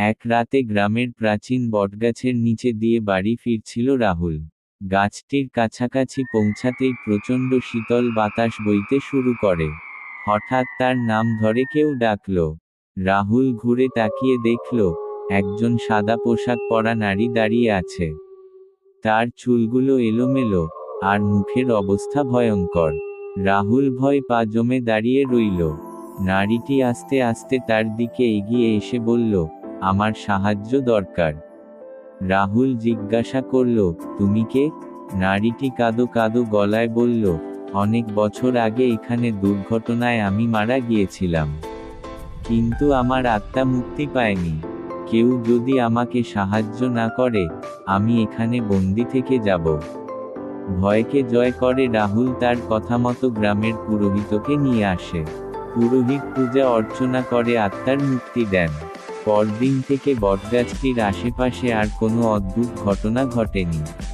এক রাতে গ্রামের প্রাচীন বটগাছের নিচে দিয়ে বাড়ি ফিরছিল রাহুল। গাছটির কাছাকাছি পৌঁছাতেই প্রচণ্ড শীতল বাতাস বইতে শুরু করে। হঠাৎ তার নাম ধরে কেউ ডাকল। রাহুল ঘুরে তাকিয়ে দেখল, একজন সাদা পোশাক পরা নারী দাঁড়িয়ে আছে। তার চুলগুলো এলোমেলো, আর মুখের অবস্থা ভয়ঙ্কর। রাহুল ভয় পা জমে দাঁড়িয়ে রইল। নারীটি আস্তে আস্তে তার দিকে এগিয়ে এসে বলল, আমার সাহায্য দরকার। রাহুল জিজ্ঞাসা করল, তুমি কে? নারীটি কাঁদো কাঁদো গলায় বলল, অনেক বছর আগে এখানে দুর্ঘটনায় আমি মারা গিয়েছিলাম। কিন্তু আমার আত্মা মুক্তি পায়নি। কেউ যদি আমাকে সাহায্য না করে, আমি এখানে বন্দি থেকে যাব। ভয়কে জয় করে রাহুল তার কথা মতো গ্রামের পুরোহিতকে নিয়ে আসে। পুরোহিত পূজা অর্চনা করে আত্মার মুক্তি দেন। পরদিন থেকে বটগাছটির আশেপাশে আর কোনো অদ্ভুত ঘটনা ঘটেনি।